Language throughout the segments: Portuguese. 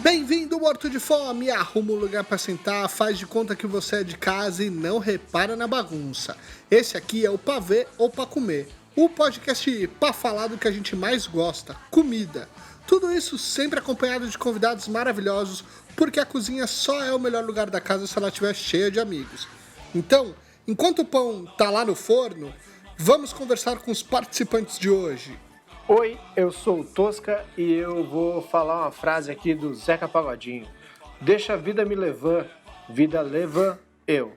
Bem-vindo, morto de fome! Arruma um lugar pra sentar, faz de conta que você é de casa e não repara na bagunça. Esse aqui é o Pra Ver ou Pra Comer, o podcast pra falar do que a gente mais gosta, comida. Tudo isso sempre acompanhado de convidados maravilhosos, porque a cozinha só é o melhor lugar da casa se ela estiver cheia de amigos. Então, enquanto o pão tá lá no forno, vamos conversar com os participantes de hoje. Oi, eu sou o Tosca e eu vou falar uma frase aqui do Zeca Pagodinho. Deixa a vida me levar, vida leva eu.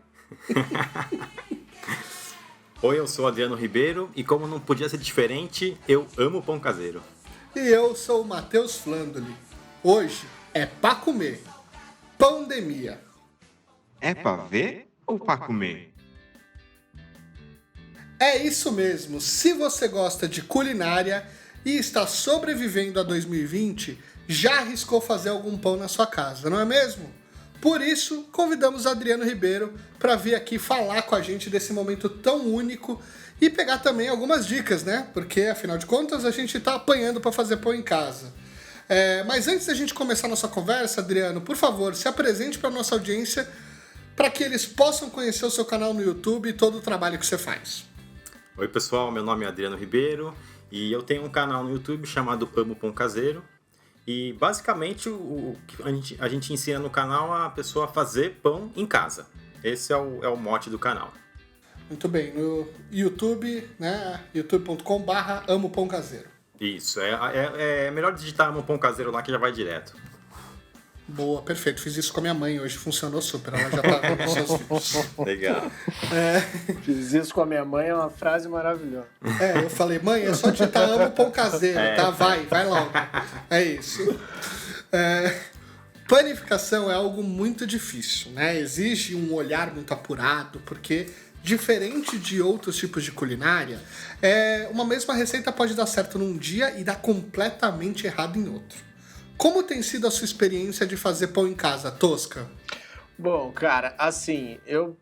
Oi, eu sou o Adriano Ribeiro e como não podia ser diferente, eu amo pão caseiro. E eu sou o Matheus Flandoli. Hoje é pra comer. Pandemia. É pra ver ou pra comer? É isso mesmo. Se você gosta de culinária e está sobrevivendo a 2020, já arriscou fazer algum pão na sua casa, não é mesmo? Por isso, convidamos Adriano Ribeiro para vir aqui falar com a gente desse momento tão único e pegar também algumas dicas, né? Porque, afinal de contas, a gente está apanhando para fazer pão em casa. Mas antes da gente começar a nossa conversa, Adriano, por favor, se apresente para a nossa audiência para que eles possam conhecer o seu canal no YouTube e todo o trabalho que você faz. Oi pessoal, meu nome é Adriano Ribeiro e eu tenho um canal no YouTube chamado Amo Pão Caseiro. E basicamente a gente ensina no canal a pessoa a fazer pão em casa. Esse é o mote do canal. Muito bem, no YouTube, né? youtube.com/Amo Pão Caseiro. Isso, é melhor digitar Amo Pão Caseiro lá que já vai direto. Boa, perfeito. Fiz isso com a minha mãe hoje, funcionou super. Ela já tá com seus filhos. Legal. Fiz isso com a minha mãe, é uma frase maravilhosa. Eu falei, mãe, é só digitar Amo Pão Caseiro, tá? Vai logo. É isso. Planificação é algo muito difícil, né? Exige um olhar muito apurado, porque diferente de outros tipos de culinária, uma mesma receita pode dar certo num dia e dar completamente errado em outro. Como tem sido a sua experiência de fazer pão em casa, Tosca? Bom, cara, assim,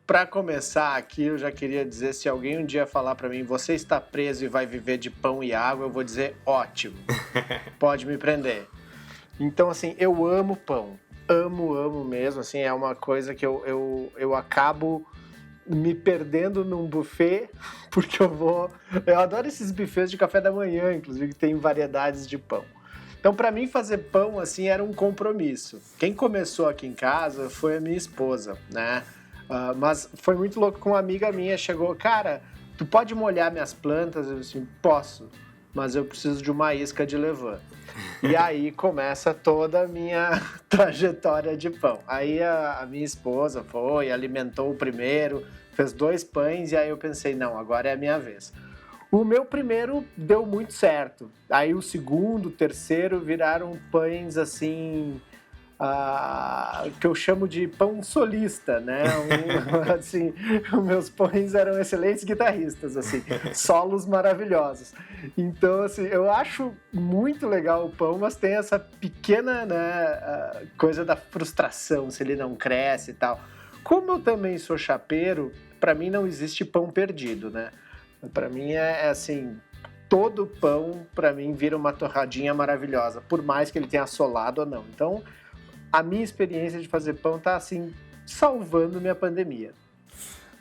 pra começar aqui, eu já queria dizer, se alguém um dia falar pra mim, você está preso e vai viver de pão e água, eu vou dizer, ótimo, pode me prender. Então, assim, eu amo pão, amo mesmo, assim, é uma coisa que eu acabo me perdendo num buffet, porque eu adoro esses buffets de café da manhã, inclusive, que tem variedades de pão. Então, para mim, fazer pão, assim, era um compromisso. Quem começou aqui em casa foi a minha esposa, né? Mas foi muito louco que uma amiga minha chegou, cara, tu pode molhar minhas plantas? Eu disse, posso, mas eu preciso de uma isca de levain. E aí começa toda a minha trajetória de pão. Aí a minha esposa foi, alimentou o primeiro, fez 2 pães, e aí eu pensei, não, agora é a minha vez. O meu primeiro deu muito certo. Aí o segundo, o terceiro viraram pães assim, que eu chamo de pão solista, né? Assim, os meus pães eram excelentes guitarristas, assim, solos maravilhosos. Então, assim, eu acho muito legal o pão, mas tem essa pequena, né, coisa da frustração, se ele não cresce e tal. Como eu também sou chapeiro, para mim não existe pão perdido, né? Para mim é assim, todo pão para mim vira uma torradinha maravilhosa, por mais que ele tenha assolado ou não. Então, a minha experiência de fazer pão tá assim, salvando minha pandemia.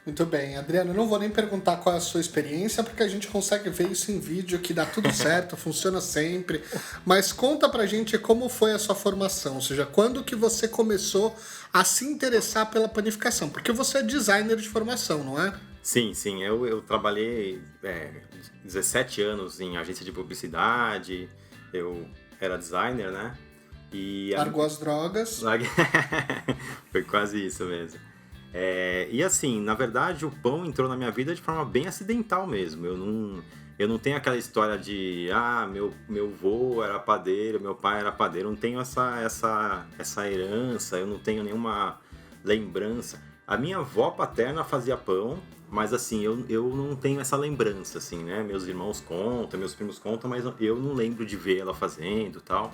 Muito bem, Adriano, eu não vou nem perguntar qual é a sua experiência, porque a gente consegue ver isso em vídeo, que dá tudo certo, funciona sempre. Mas conta pra gente como foi a sua formação, ou seja, quando que você começou a se interessar pela panificação? Porque você é designer de formação, não é? Sim, eu trabalhei 17 anos em agência de publicidade, eu era designer, né? Largou as drogas. Foi quase isso mesmo. E assim, na verdade, o pão entrou na minha vida de forma bem acidental mesmo. Eu não tenho aquela história de, meu avô era padeiro, meu pai era padeiro. Eu não tenho essa herança, eu não tenho nenhuma lembrança. A minha avó paterna fazia pão, mas assim, eu não tenho essa lembrança, assim, né? Meus irmãos contam, meus primos contam, mas eu não lembro de ver ela fazendo e tal.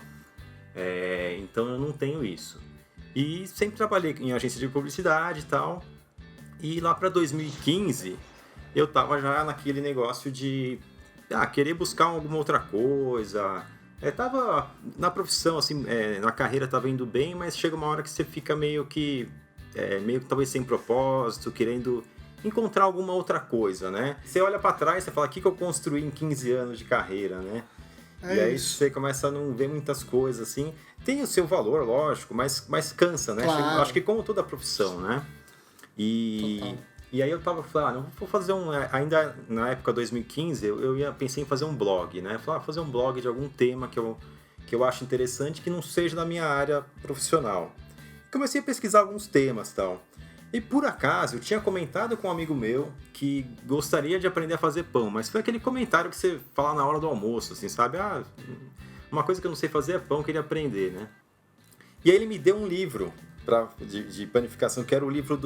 Então eu não tenho isso. E sempre trabalhei em agência de publicidade e tal. E lá para 2015, eu tava já naquele negócio de querer buscar alguma outra coisa, Tava na profissão, assim, na carreira tava indo bem, mas chega uma hora que você fica meio que talvez sem propósito, querendo encontrar alguma outra coisa, né? Você olha pra trás e fala, o que eu construí em 15 anos de carreira, né? E aí você começa a não ver muitas coisas, assim. Tem o seu valor, lógico, mas cansa, né? Claro. Acho que como toda profissão, né? E aí eu tava falando, não vou fazer ainda na época 2015, pensei em fazer um blog, né? Fazer um blog de algum tema que eu acho interessante, que não seja da minha área profissional. Comecei a pesquisar alguns temas e tal. E por acaso, eu tinha comentado com um amigo meu que gostaria de aprender a fazer pão, mas foi aquele comentário que você fala na hora do almoço, assim, sabe? Uma coisa que eu não sei fazer é pão, eu queria aprender, né? E aí ele me deu um livro de panificação, que era um livro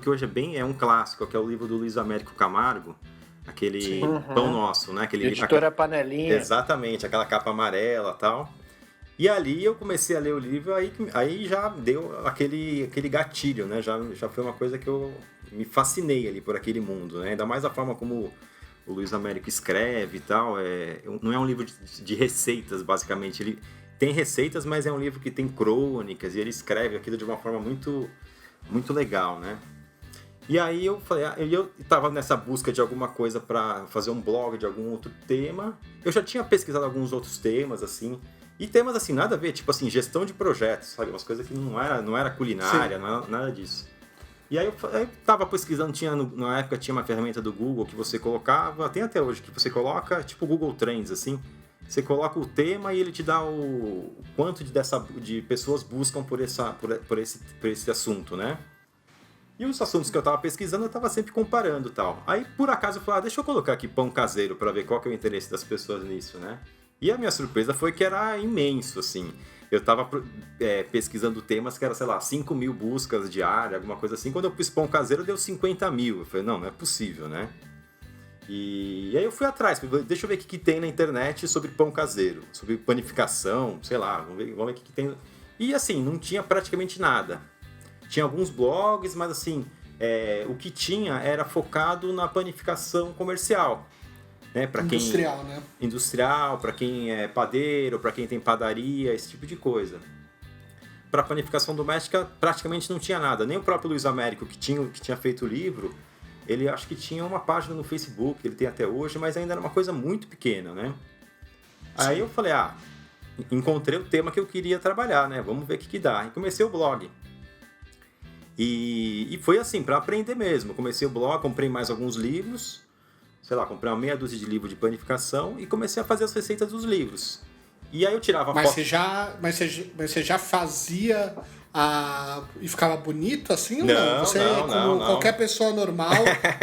que hoje é um clássico, que é o livro do Luiz Américo Camargo, aquele Pão Nosso, né? Editora Panelinha. Exatamente, aquela capa amarela e tal. E ali eu comecei a ler o livro, aí já deu aquele gatilho, né? Já foi uma coisa que eu me fascinei ali por aquele mundo, né? Ainda mais a forma como o Luiz Américo escreve e tal. Não é um livro de receitas, basicamente. Ele tem receitas, mas é um livro que tem crônicas e ele escreve aquilo de uma forma muito, muito legal, né? E aí eu falei, eu estava nessa busca de alguma coisa para fazer um blog de algum outro tema. Eu já tinha pesquisado alguns outros temas, assim. E temas assim, nada a ver, tipo assim, gestão de projetos, sabe? Umas coisas que não era culinária, nada disso. E aí eu tava pesquisando, na época tinha uma ferramenta do Google que você colocava, tem até hoje, que você coloca, tipo Google Trends, assim. Você coloca o tema e ele te dá o quanto de pessoas buscam por esse assunto, né? E os assuntos que eu tava pesquisando, eu tava sempre comparando e tal. Aí, por acaso, eu falei, deixa eu colocar aqui pão caseiro para ver qual que é o interesse das pessoas nisso, né? E a minha surpresa foi que era imenso, assim. Eu tava pesquisando temas que era, sei lá, 5 mil buscas diárias, alguma coisa assim. Quando eu pus pão caseiro, deu 50 mil. Eu falei, não é possível, né? E aí eu fui atrás, deixa eu ver o que tem na internet sobre pão caseiro, sobre panificação, sei lá, vamos ver o que tem. E assim, não tinha praticamente nada. Tinha alguns blogs, mas assim, o que tinha era focado na panificação comercial. Né? Industrial, né? Industrial, para quem é padeiro, para quem tem padaria, esse tipo de coisa. Para panificação doméstica, praticamente não tinha nada. Nem o próprio Luiz Américo, que tinha feito o livro, ele acho que tinha uma página no Facebook, ele tem até hoje, mas ainda era uma coisa muito pequena, né? Sim. Aí eu falei, encontrei o tema que eu queria trabalhar, né? Vamos ver o que dá. E comecei o blog. E foi assim, para aprender mesmo. Comecei o blog, comprei mais alguns livros, sei lá, comprei uma meia dúzia de livros de panificação e comecei a fazer as receitas dos livros. E aí eu tirava foto... Mas você já fazia e ficava bonito assim? Não, você, não. Qualquer pessoa normal,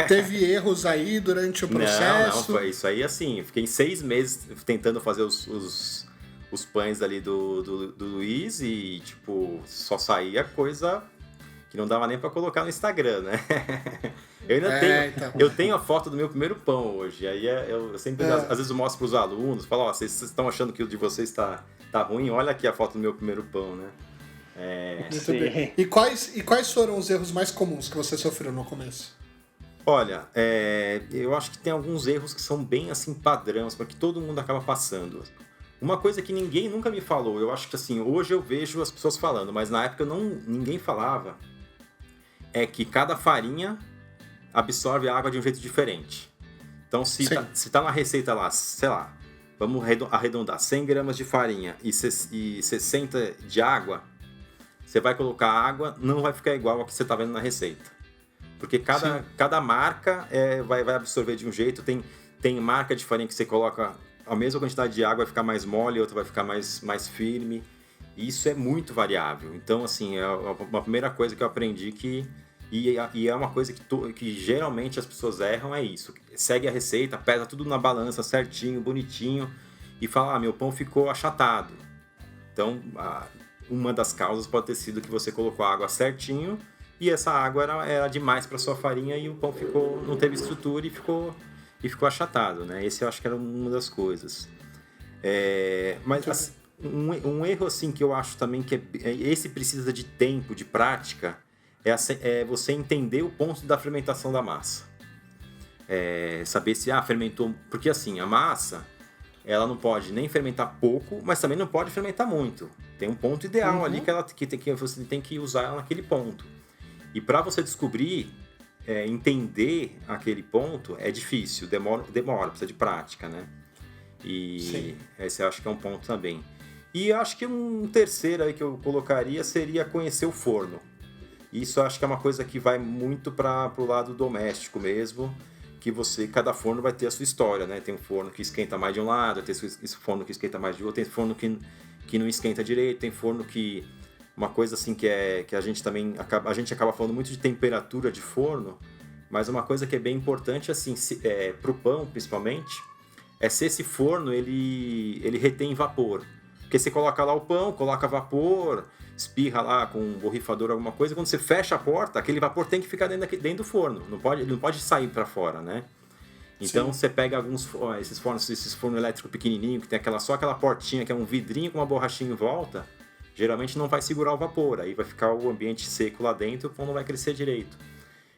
teve erros aí durante o processo? Não, foi isso aí assim. Fiquei 6 meses tentando fazer os pães ali do Luiz e, tipo, só saía coisa que não dava nem pra colocar no Instagram, né? Eu ainda eu tenho a foto do meu primeiro pão hoje. Aí eu sempre, às vezes eu mostro pros alunos, falo, vocês estão achando que o de vocês tá ruim? Olha aqui a foto do meu primeiro pão, né? Muito bem. E quais foram os erros mais comuns que você sofreu no começo? Olha, eu acho que tem alguns erros que são bem assim padrões, porque todo mundo acaba passando. Uma coisa que ninguém nunca me falou, eu acho que assim, hoje eu vejo as pessoas falando, mas na época ninguém falava, é que cada farinha absorve a água de um jeito diferente. Então, se tá na receita lá, sei lá, vamos arredondar, 100 gramas de farinha e 60 de água, você vai colocar água, não vai ficar igual ao que você tá vendo na receita. Porque cada marca vai absorver de um jeito. Tem marca de farinha que você coloca a mesma quantidade de água, vai ficar mais mole, outra vai ficar mais firme. E isso é muito variável. Então, assim, é uma primeira coisa que eu aprendi e é uma coisa que geralmente as pessoas erram, é isso. Segue a receita, pesa tudo na balança certinho, bonitinho, e fala, meu pão ficou achatado. Então, uma das causas pode ter sido que você colocou a água certinho, e essa água era demais para sua farinha, e o pão não teve estrutura e ficou achatado, né? Esse eu acho que era uma das coisas. Mas assim, um erro assim que eu acho também que esse precisa de tempo, de prática, é você entender o ponto da fermentação da massa. Saber se fermentou... Porque assim, a massa, ela não pode nem fermentar pouco, mas também não pode fermentar muito. Tem um ponto ideal ali que você tem que usar ela naquele ponto. E para você descobrir, entender aquele ponto, é difícil, demora, precisa de prática, né? E esse eu acho que é um ponto também. E eu acho que um terceiro aí que eu colocaria seria conhecer o forno. Isso eu acho que é uma coisa que vai muito para o lado doméstico mesmo, que cada forno vai ter a sua história, né? Tem um forno que esquenta mais de um lado, tem esse forno que esquenta mais de outro, tem forno que não esquenta direito, tem forno que... Uma coisa assim que a gente também acaba falando muito de temperatura de forno, mas uma coisa que é bem importante, assim, pro pão principalmente, é se esse forno ele retém vapor. Porque você coloca lá o pão, coloca vapor, espirra lá com um borrifador, alguma coisa, quando você fecha a porta, aquele vapor tem que ficar dentro do forno, ele não pode sair para fora, né? Então você pega esses fornos elétricos pequenininhos, que tem só aquela portinha que é um vidrinho com uma borrachinha em volta, geralmente não vai segurar o vapor, aí vai ficar o ambiente seco lá dentro, o pão não vai crescer direito.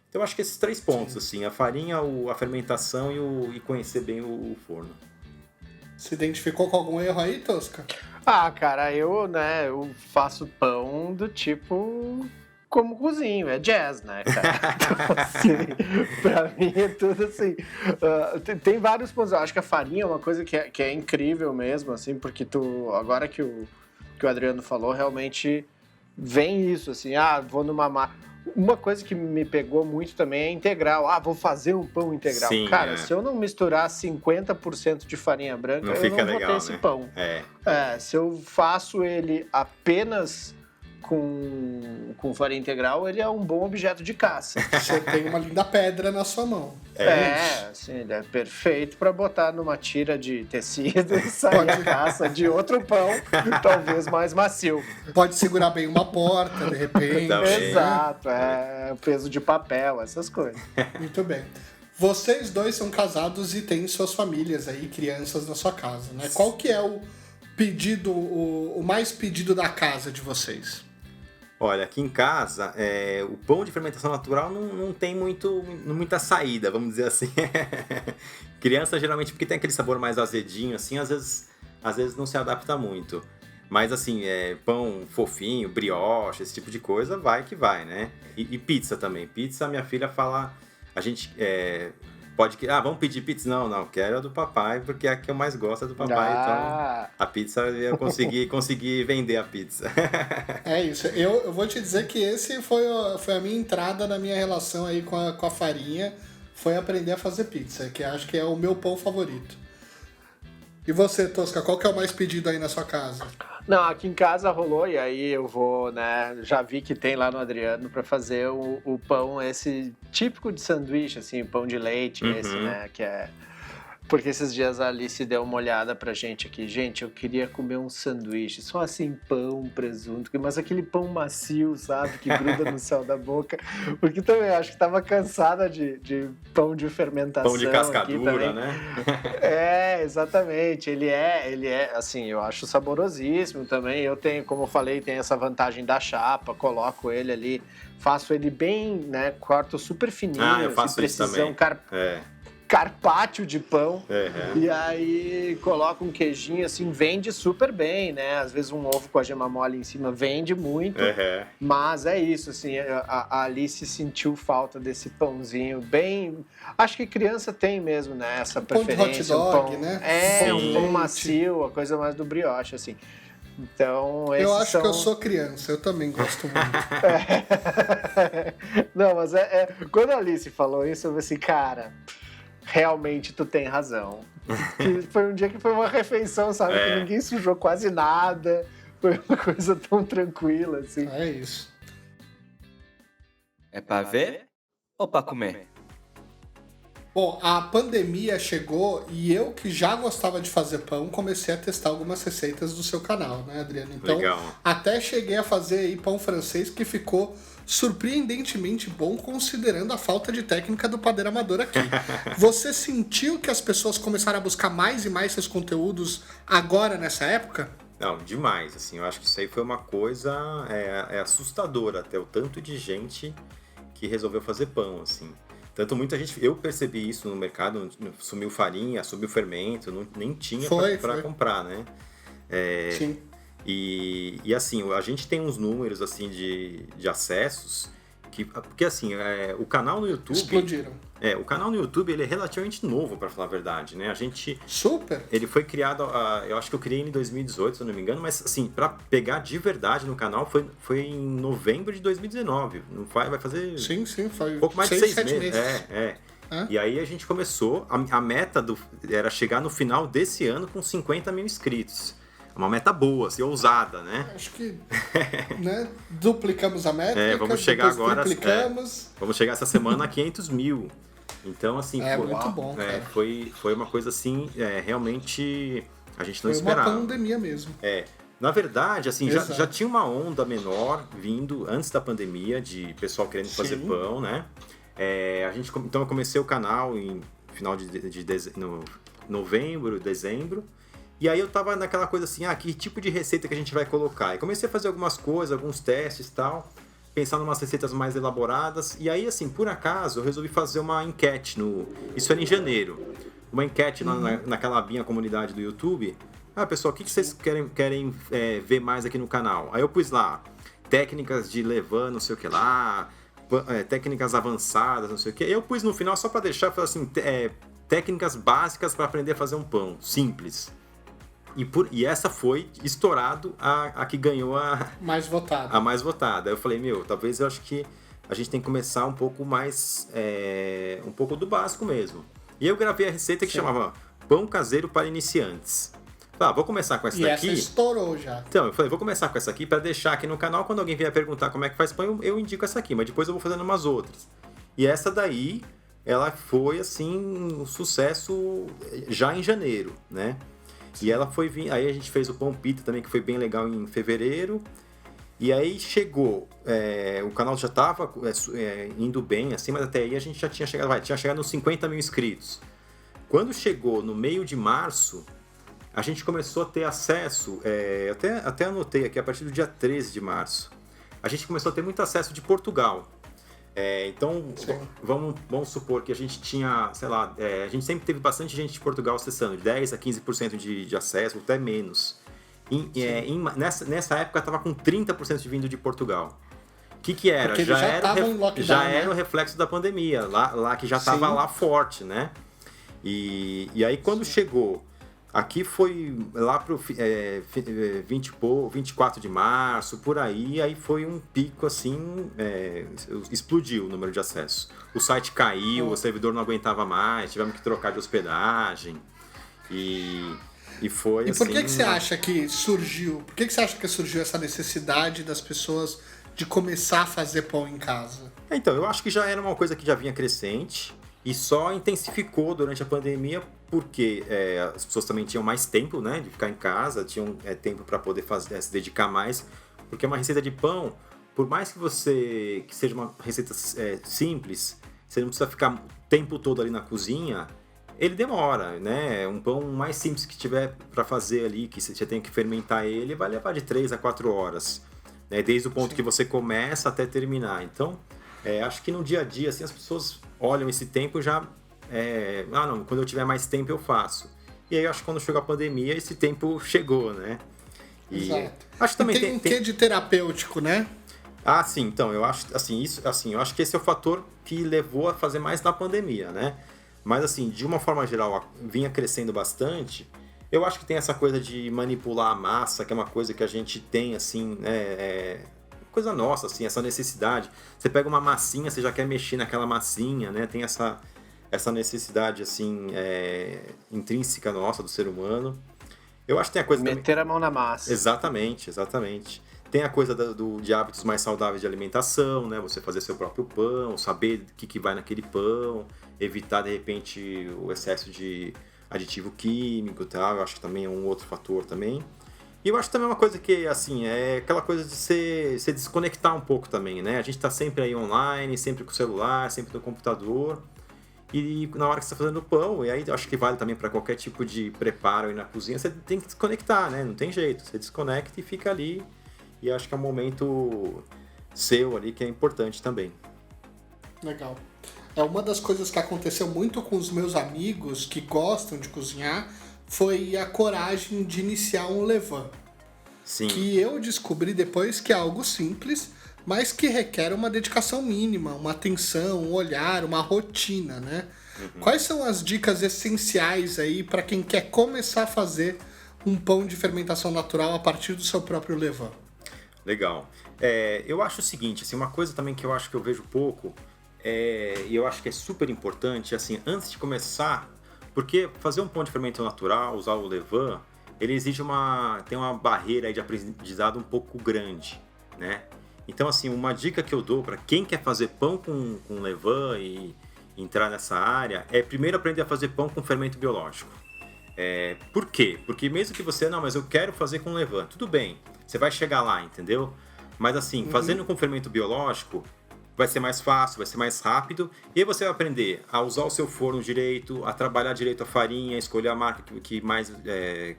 Então eu acho que esses 3 pontos, assim, a farinha, a fermentação e conhecer bem o forno. Se identificou com algum erro aí, Tosca? Cara, eu faço pão do tipo como cozinho, é jazz, né, cara? Então, assim, pra mim é tudo assim. Tem vários pontos. Eu acho que a farinha é uma coisa que é incrível mesmo, assim, porque agora que o Adriano falou, realmente vem isso, assim, vou numa... Uma coisa que me pegou muito também é integral. Vou fazer um pão integral. Sim, cara, se eu não misturar 50% de farinha branca, não eu fica não vou ter esse pão. Se eu faço ele apenas com farinha integral, ele é um bom objeto de caça. Você tem uma linda pedra na sua mão. Assim, ele é perfeito para botar numa tira de tecido e sair a caça de outro pão, talvez mais macio. Pode segurar bem uma porta, de repente. Exato, peso de papel, essas coisas. Muito bem. Vocês dois são casados e têm suas famílias aí, crianças na sua casa, né? Qual que é o pedido, o mais pedido da casa de vocês? Olha, aqui em casa, o pão de fermentação natural não tem muita saída, vamos dizer assim. Criança, geralmente, porque tem aquele sabor mais azedinho, assim, às vezes não se adapta muito. Mas, assim, pão fofinho, brioche, esse tipo de coisa, vai que vai, né? E pizza também. Pizza, minha filha fala... A gente vamos pedir pizza? Não, quero a do papai, porque é a que eu mais gosto do papai. Então, a pizza eu consegui vender a pizza. É isso. Eu vou te dizer que esse foi a minha entrada na minha relação aí com a farinha, foi aprender a fazer pizza, que acho que é o meu pão favorito. E você, Tosca, qual que é o mais pedido aí na sua casa? Não, aqui em casa rolou, e aí eu vou, né, já vi que tem lá no Adriano para fazer o pão esse típico de sanduíche, assim, pão de leite, esse, né, que é... Porque esses dias a Alice deu uma olhada pra gente aqui. Gente, eu queria comer um sanduíche, só assim, pão, presunto, mas aquele pão macio, sabe, que gruda no céu da boca. Porque também acho que tava cansada de pão de fermentação. Pão de cascadura, né? Exatamente. Ele é, assim, eu acho saborosíssimo também. Eu tenho, como eu falei, tem essa vantagem da chapa, coloco ele ali, faço ele bem, né, corto super fininho. Eu faço isso também. Carpaccio de pão, e aí coloca um queijinho, assim, vende super bem, né? Às vezes um ovo com a gema mole em cima vende muito, mas é isso, assim, a Alice sentiu falta desse pãozinho bem... Acho que criança tem mesmo, né, essa preferência. Pão de hot dog, né? Um pão macio, a coisa mais do brioche, assim. Então, eu acho que eu sou criança, eu também gosto muito. Não, mas quando a Alice falou isso, eu falei assim, cara... Realmente tu tem razão. Foi um dia que foi uma refeição, sabe? Que ninguém sujou quase nada. Foi uma coisa tão tranquila, assim. É isso. É pra ver ou pra comer? Bom, a pandemia chegou e eu, que já gostava de fazer pão, comecei a testar algumas receitas do seu canal, né, Adriano? Então, legal. Até cheguei a fazer aí pão francês que ficou surpreendentemente bom, considerando a falta de técnica do padeiro amador aqui. Você sentiu que as pessoas começaram a buscar mais e mais seus conteúdos agora, nessa época? Não, demais, assim, eu acho que isso aí foi uma coisa assustadora, até o tanto de gente que resolveu fazer pão, assim. Tanto muita gente, eu percebi isso no mercado, sumiu farinha, sumiu fermento, nem tinha para comprar, né? Sim. E assim, a gente tem uns números assim de acessos porque assim, o canal no YouTube explodiram. O canal no YouTube ele é relativamente novo, para falar a verdade, né? A gente super. Ele foi criado, eu acho que eu criei ele em 2018, se eu não me engano, mas assim, para pegar de verdade no canal foi em novembro de 2019. Não vai fazer sim, foi pouco mais de 6 meses. Hã? E aí a gente começou, a meta era chegar no final desse ano com 50 mil inscritos. Uma meta boa, assim, ousada, né? Acho que né, duplicamos a meta. Vamos chegar agora. Triplicamos. Vamos chegar essa semana a 500 mil. Então, assim, muito bom, cara. Foi uma coisa assim, realmente a gente não esperava. Foi uma pandemia mesmo. Na verdade, assim, já tinha uma onda menor vindo antes da pandemia de pessoal querendo fazer pão, né? Então eu comecei o canal em final de novembro, dezembro. E aí eu tava naquela coisa assim, que tipo de receita que a gente vai colocar? E comecei a fazer algumas coisas, alguns testes e tal, pensar em umas receitas mais elaboradas. E aí, assim, por acaso, eu resolvi fazer uma enquete isso era em janeiro. Uma enquete naquela abinha comunidade do YouTube. Pessoal, o que vocês querem ver mais aqui no canal? Aí eu pus lá, técnicas de levain, não sei o que lá, técnicas avançadas, não sei o que. Eu pus no final só pra deixar, assim, técnicas básicas para aprender a fazer um pão, simples. E essa foi estourado a que ganhou a mais votada. Eu falei, talvez eu acho que a gente tem que começar um pouco mais, um pouco do básico mesmo. E eu gravei a receita que chamava Pão Caseiro para Iniciantes. Vou começar com essa daqui. E essa estourou já. Então, eu falei, vou começar com essa aqui para deixar aqui no canal, quando alguém vier perguntar como é que faz pão, eu indico essa aqui, mas depois eu vou fazendo umas outras. E essa daí, ela foi, assim, um sucesso já em janeiro, né? E ela foi vir, aí a gente fez o pão pita também, que foi bem legal em fevereiro. E aí chegou, o canal já estava indo bem, assim, mas até aí a gente já tinha chegado nos 50 mil inscritos. Quando chegou no meio de março, a gente começou a ter acesso, até anotei aqui, a partir do dia 13 de março, a gente começou a ter muito acesso de Portugal. Então, vamos supor que a gente tinha, sei lá, a gente sempre teve bastante gente de Portugal acessando, de 10% a 15% de acesso, até menos. Nessa época estava com 30% de vindo de Portugal. O que era? Porque Já era o reflexo da pandemia, lá que já estava lá forte, né? E aí quando chegou, aqui foi lá pro 24 de março, por aí foi um pico assim, explodiu o número de acessos. O site caiu, o servidor não aguentava mais, tivemos que trocar de hospedagem e foi. E por que você acha que surgiu? Por que você acha que surgiu essa necessidade das pessoas de começar a fazer pão em casa? Então, eu acho que já era uma coisa que já vinha crescente e só intensificou durante a pandemia porque as pessoas também tinham mais tempo, né, de ficar em casa, tinham tempo para poder se dedicar mais, porque uma receita de pão, por mais que seja uma receita simples, você não precisa ficar o tempo todo ali na cozinha, ele demora, né? Um pão mais simples que tiver para fazer ali, que você tem que fermentar ele, vai levar de 3 a 4 horas, né? Desde o ponto que você começa até terminar. Então, acho que no dia a dia, assim, as pessoas olham esse tempo e já... não, quando eu tiver mais tempo eu faço. E aí, acho que quando chegou a pandemia, esse tempo chegou, né? Exato. Acho que também tem um quê de terapêutico, né? Sim, então, eu acho eu acho que esse é o fator que levou a fazer mais na pandemia, né? Mas, assim, de uma forma geral, vinha crescendo bastante. Eu acho que tem essa coisa de manipular a massa, que é uma coisa que a gente tem, assim, coisa nossa, assim, essa necessidade. Você pega uma massinha, você já quer mexer naquela massinha, né? Tem essa necessidade, assim, intrínseca nossa do ser humano. Eu acho que tem a coisa... Meter a mão na massa. Exatamente. Tem a coisa de hábitos mais saudáveis de alimentação, né? Você fazer seu próprio pão, saber o que vai naquele pão, evitar, de repente, o excesso de aditivo químico e tal. Eu acho que também é um outro fator também. E eu acho também uma coisa que, assim, é aquela coisa de se desconectar um pouco também, né? A gente tá sempre aí online, sempre com o celular, sempre no computador. E na hora que você está fazendo o pão, e aí eu acho que vale também para qualquer tipo de preparo aí na cozinha, você tem que desconectar, né? Não tem jeito. Você desconecta e fica ali. E acho que é um momento seu ali que é importante também. Legal. uma das coisas que aconteceu muito com os meus amigos que gostam de cozinhar foi a coragem de iniciar um levain. Sim. Que eu descobri depois que é algo simples, mas que requer uma dedicação mínima, uma atenção, um olhar, uma rotina, né? Quais são as dicas essenciais aí para quem quer começar a fazer um pão de fermentação natural a partir do seu próprio levain? Legal. Eu acho o seguinte, assim, uma coisa também que eu acho que eu vejo pouco, e eu acho que é super importante, assim, antes de começar, porque fazer um pão de fermento natural, usar o levain, ele exige tem uma barreira aí de aprendizado um pouco grande, né? Então, assim, uma dica que eu dou para quem quer fazer pão com levain e entrar nessa área é primeiro aprender a fazer pão com fermento biológico. Por quê? Porque mesmo que você, não, mas eu quero fazer com levain, tudo bem, você vai chegar lá, entendeu? Mas assim, fazendo com fermento biológico, vai ser mais fácil, vai ser mais rápido, e aí você vai aprender a usar o seu forno direito, a trabalhar direito a farinha, a escolher a marca que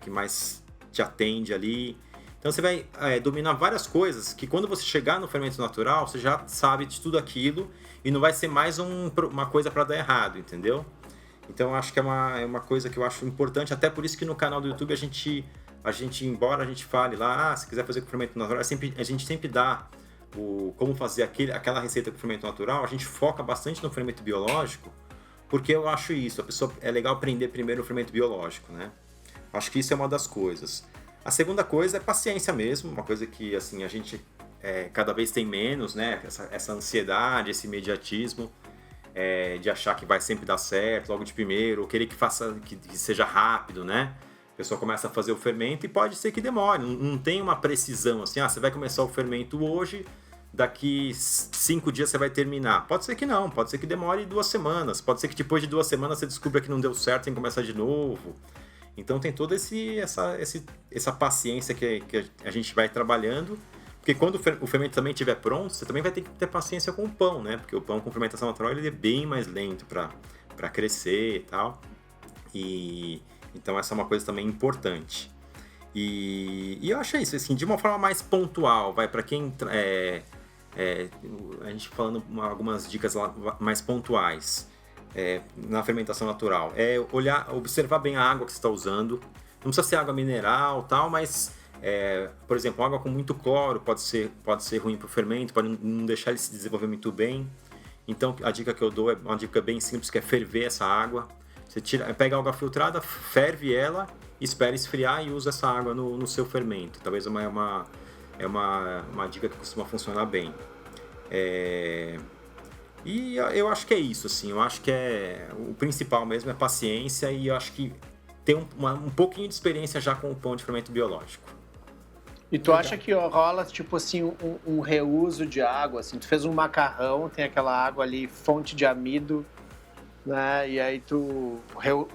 mais te atende ali. Então você vai dominar várias coisas que quando você chegar no fermento natural, você já sabe de tudo aquilo e não vai ser mais uma coisa para dar errado, entendeu? Então eu acho que é uma coisa que eu acho importante, até por isso que no canal do YouTube a gente embora a gente fale lá, se quiser fazer com fermento natural, a gente sempre dá como fazer aquela receita com fermento natural, a gente foca bastante no fermento biológico, porque eu acho isso, é legal aprender primeiro o fermento biológico, né? Acho que isso é uma das coisas. A segunda coisa é paciência mesmo, uma coisa que assim, a gente cada vez tem menos, né? Essa ansiedade, esse imediatismo de achar que vai sempre dar certo logo de primeiro, ou querer que seja rápido, né? A pessoa começa a fazer o fermento e pode ser que demore, não tem uma precisão assim, você vai começar o fermento hoje, daqui 5 dias você vai terminar. Pode ser que não, pode ser que demore 2 semanas, pode ser que depois de 2 semanas você descubra que não deu certo e tem que começar de novo. Então tem toda essa paciência que a gente vai trabalhando, porque quando o fermento também estiver pronto, você também vai ter que ter paciência com o pão, né? Porque o pão com fermentação natural ele é bem mais lento para crescer e tal. Então essa é uma coisa também importante. E eu acho isso, assim, de uma forma mais pontual, para quem... a gente falando algumas dicas lá, mais pontuais. Na fermentação natural, observar bem a água que você está usando. Não precisa ser água mineral tal, mas por exemplo, água com muito cloro pode ser ruim para o fermento, pode não deixar ele se desenvolver muito bem. Então a dica que eu dou é uma dica bem simples, que é ferver essa água. Você pega a água filtrada, ferve ela, espera esfriar e usa essa água no seu fermento. Talvez é uma dica que costuma funcionar bem. E eu acho que é isso, assim, eu acho que o principal mesmo é paciência, e eu acho que ter um pouquinho de experiência já com o pão de fermento biológico. E tu acha que rola, tipo assim, um reuso de água, assim, tu fez um macarrão, tem aquela água ali, fonte de amido, né, e aí tu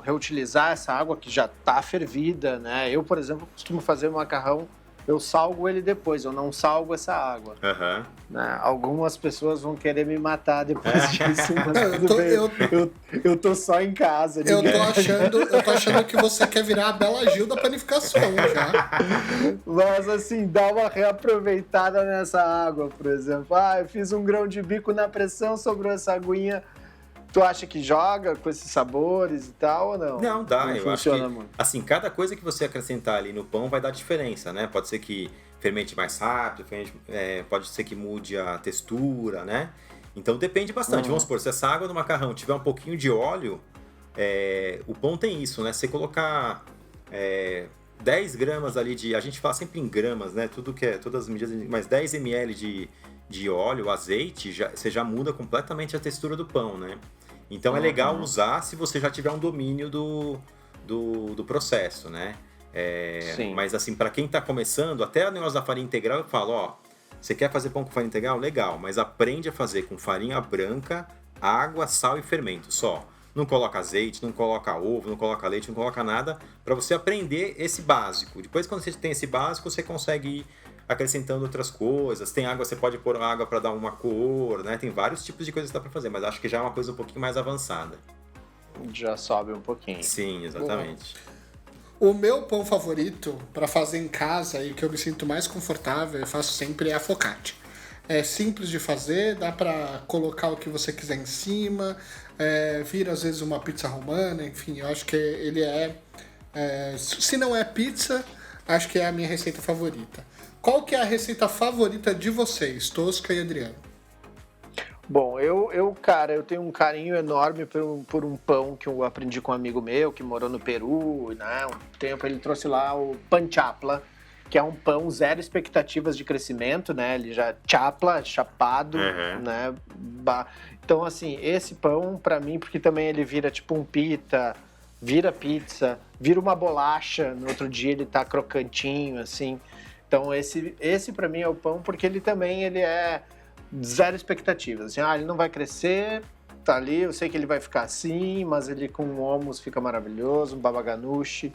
reutilizar essa água que já tá fervida, né? Eu, por exemplo, costumo fazer um macarrão, eu salgo ele depois, eu não salgo essa água. Uhum. Né? Algumas pessoas vão querer me matar depois disso, mas tudo bem. Eu tô só em casa. Eu tô achando que você quer virar a Bela Gil da panificação já. Mas assim, dá uma reaproveitada nessa água, por exemplo. Eu fiz um grão de bico na pressão, sobrou essa aguinha. Tu acha que joga com esses sabores e tal ou não? Não, dá. Não eu funciona acho que, muito. assim, cada coisa que você acrescentar ali no pão vai dar diferença, né? Pode ser que fermente mais rápido, pode ser que mude a textura, né? Então depende bastante. Vamos supor, se essa água do macarrão tiver um pouquinho de óleo, o pão tem isso, né? Você colocar 10 gramas ali a gente fala sempre em gramas, né? Todas as medidas, mas 10 ml de óleo, azeite, você já muda completamente a textura do pão, né? Então é legal usar se você já tiver um domínio do processo, né? Mas assim, para quem está começando, até o negócio da farinha integral, eu falo, você quer fazer pão com farinha integral? Legal, mas aprende a fazer com farinha branca, água, sal e fermento só. Não coloca azeite, não coloca ovo, não coloca leite, não coloca nada, para você aprender esse básico. Depois, quando você tem esse básico, você consegue ir acrescentando outras coisas. Tem água, você pode pôr água para dar uma cor, né? Tem vários tipos de coisas que dá para fazer, mas acho que já é uma coisa um pouquinho mais avançada. Já sobe um pouquinho. Sim, exatamente. O meu pão favorito para fazer em casa e que eu me sinto mais confortável, eu faço sempre, é a focaccia. é simples de fazer, dá pra colocar o que você quiser em cima, vira às vezes uma pizza romana, enfim, eu acho que ele se não é pizza, acho que é a minha receita favorita. Qual que é a receita favorita de vocês, Tosca e Adriano? Bom, cara, eu tenho um carinho enorme por um pão que eu aprendi com um amigo meu que morou no Peru, né? Um tempo ele trouxe lá o pan chapla, que é um pão zero expectativas de crescimento, né? Ele já chapado, né? Então, assim, esse pão, pra mim, porque também ele vira tipo um pita, vira pizza, vira uma bolacha, no outro dia ele tá crocantinho, assim. Então, esse pra mim é o pão, porque ele é zero expectativas. Assim, ele não vai crescer, tá ali, eu sei que ele vai ficar assim, mas ele com hummus fica maravilhoso, um baba ganoush,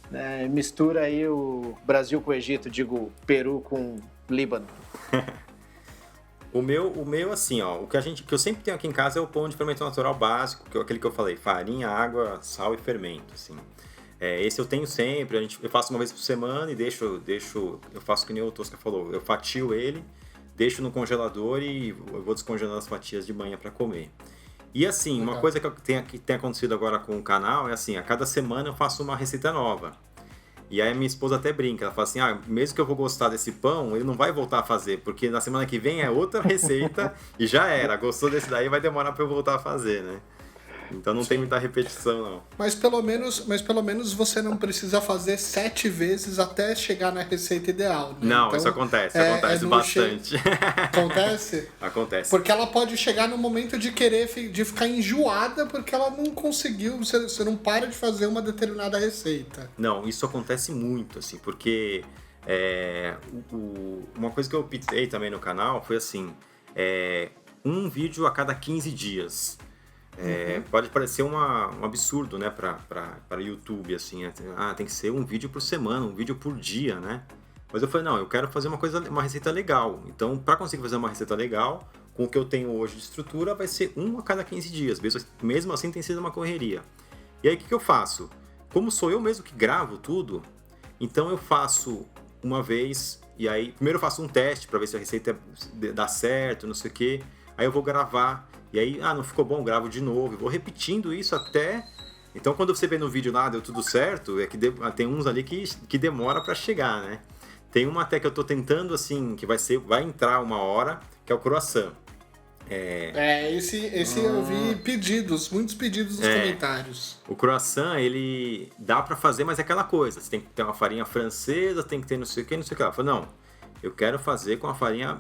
né? Mistura aí o Brasil com o Egito, digo, Peru com Líbano. O meu, assim, ó, o que eu sempre tenho aqui em casa é o pão de fermento natural básico, que é aquele que eu falei, farinha, água, sal e fermento, assim. Esse eu tenho sempre, eu faço uma vez por semana e eu faço que nem o Tosca falou, eu fatio ele, deixo no congelador e eu vou descongelando as fatias de manhã para comer. E assim, uma coisa que tem acontecido agora com o canal é assim, a cada semana eu faço uma receita nova. E aí a minha esposa até brinca, ela fala assim, mesmo que eu vou gostar desse pão, ele não vai voltar a fazer, porque na semana que vem é outra receita e já era. Gostou desse daí, vai demorar para eu voltar a fazer, né? Então não tem muita repetição, não. Mas pelo menos você não precisa fazer 7 vezes até chegar na receita ideal, né? Não, então, isso acontece bastante. Acontece? Acontece. Porque ela pode chegar no momento de de ficar enjoada porque ela não conseguiu, você não para de fazer uma determinada receita. Não, isso acontece muito, assim, porque uma coisa que eu optei também no canal foi assim, um vídeo a cada 15 dias. Pode parecer um absurdo, né, para YouTube, assim, tem que ser um vídeo por semana, um vídeo por dia, né? Mas eu falei, não, eu quero fazer uma receita legal. Então, para conseguir fazer uma receita legal, com o que eu tenho hoje de estrutura, vai ser um a cada 15 dias. Mesmo assim, tem sido uma correria. E aí, o que eu faço? Como sou eu mesmo que gravo tudo, então eu faço uma vez, e aí, primeiro eu faço um teste para ver se a receita dá certo, não sei o quê. Aí eu vou gravar. E aí, não ficou bom, gravo de novo. Eu vou repetindo isso até... Então, quando você vê no vídeo lá, deu tudo certo, tem uns ali que demora para chegar, né? Tem uma até que eu tô tentando, assim, que vai entrar uma hora, que é o croissant. Esse eu vi muitos pedidos nos comentários. O croissant, ele dá para fazer, mas é aquela coisa. Você tem que ter uma farinha francesa, tem que ter não sei o que, não sei o que lá. Eu falei, não, eu quero fazer com a farinha...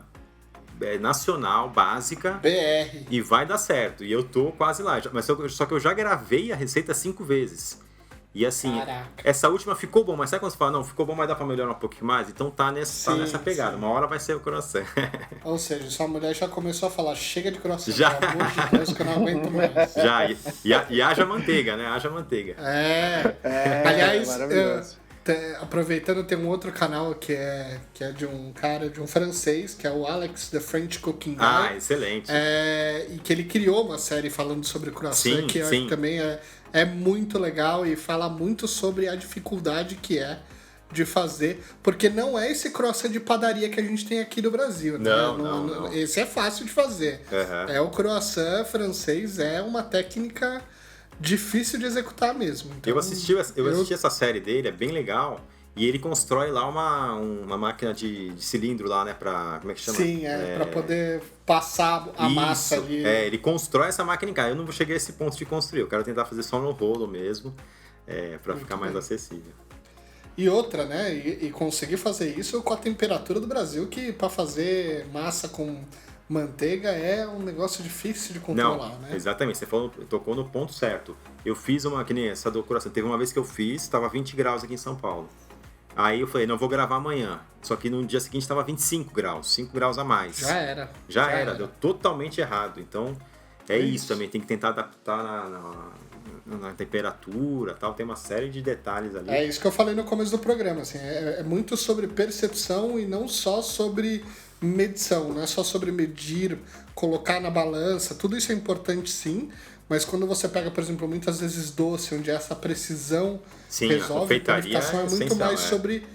nacional, básica, BR. E vai dar certo. E eu tô quase lá. Mas só que eu já gravei a receita 5 vezes. E assim, Caraca. Essa última ficou bom, mas sabe quando você fala, não, ficou bom, mas dá pra melhorar um pouquinho mais? Então tá nessa pegada. Sim. Uma hora vai ser o croissant. Ou seja, sua mulher já começou a falar, chega de croissant, já. pelo amor de Deus, que eu não aguento mais. Já, e haja manteiga, né? Haja manteiga. Aliás, aproveitando, tem um outro canal que é de um cara, de um francês, que é o Alex, The French Cooking Guy. Excelente. E que ele criou uma série falando sobre croissant, que eu acho que também é muito legal e fala muito sobre a dificuldade que é de fazer, porque não é esse croissant de padaria que a gente tem aqui no Brasil, né? Não. Esse é fácil de fazer. Uhum. O croissant francês é uma técnica difícil de executar mesmo. Então, eu assisti essa série dele, é bem legal. E ele constrói lá uma máquina de cilindro lá, né? Como é que chama? Sim, pra poder passar a massa ali. Ele constrói essa máquina em casa. Eu não cheguei a esse ponto de construir. Eu quero tentar fazer só no rolo mesmo, pra ficar mais acessível. E outra, né? E conseguir fazer isso com a temperatura do Brasil, que pra fazer massa com manteiga é um negócio difícil de controlar, né? Exatamente, você tocou no ponto certo. Eu fiz que nem essa decoração. Teve uma vez que eu fiz, estava 20 graus aqui em São Paulo. Aí eu falei, não vou gravar amanhã. Só que no dia seguinte estava 25 graus, 5 graus a mais. Já era, deu totalmente errado. Então, isso também, tem que tentar adaptar na temperatura, tal, tem uma série de detalhes ali. É isso que eu falei no começo do programa, assim, é muito sobre percepção e não só sobre medição, não é só sobre medir, colocar na balança, tudo isso é importante sim, mas quando você pega, por exemplo, muitas vezes doce, onde essa precisão resolve, a panificação é muito mais sobre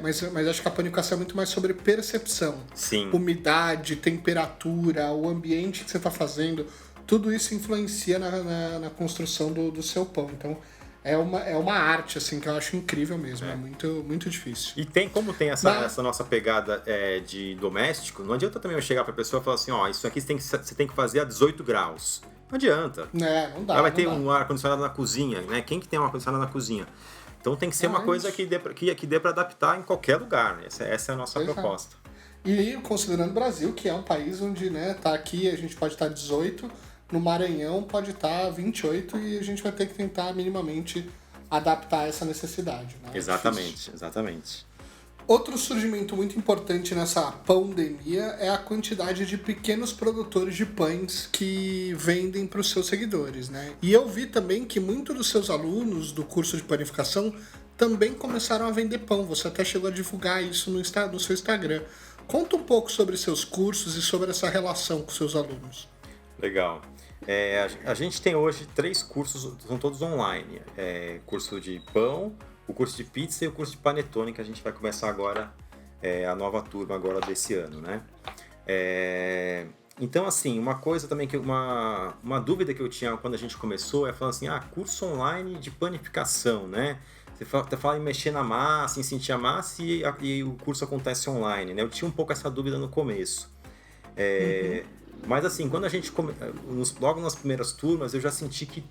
Mas acho que a panificação é muito mais sobre percepção. Sim. Umidade, temperatura, o ambiente que você está fazendo, tudo isso influencia na construção do seu pão. Então, é uma arte, assim, que eu acho incrível mesmo. É muito, muito difícil. E como tem essa nossa pegada de doméstico, não adianta também eu chegar pra pessoa e falar assim, ó, isso aqui você tem que fazer a 18 graus. Não adianta. Não dá. Ela vai ter um ar-condicionado na cozinha, né? Quem que tem um ar-condicionado na cozinha? Então tem que ser uma coisa que dê para adaptar em qualquer lugar, né? Essa é a nossa proposta. E considerando o Brasil, que é um país onde, né, tá aqui, a gente pode estar 18, no Maranhão pode estar 28 e a gente vai ter que tentar minimamente adaptar essa necessidade. Né? Exatamente. Outro surgimento muito importante nessa pandemia é a quantidade de pequenos produtores de pães que vendem para os seus seguidores, né? E eu vi também que muitos dos seus alunos do curso de panificação também começaram a vender pão. Você até chegou a divulgar isso no seu Instagram. Conta um pouco sobre seus cursos e sobre essa relação com seus alunos. Legal. A gente tem hoje 3 cursos, são todos online. Curso de pão, o curso de pizza e o curso de panetone, que a gente vai começar agora, a nova turma agora desse ano, né? Então, assim, uma coisa também, uma dúvida que eu tinha quando a gente começou é falar assim, curso online de panificação, né? Você fala em mexer na massa, em sentir a massa e o curso acontece online, né? Eu tinha um pouco essa dúvida no começo. Mas assim, quando a gente logo nas primeiras turmas, eu já senti que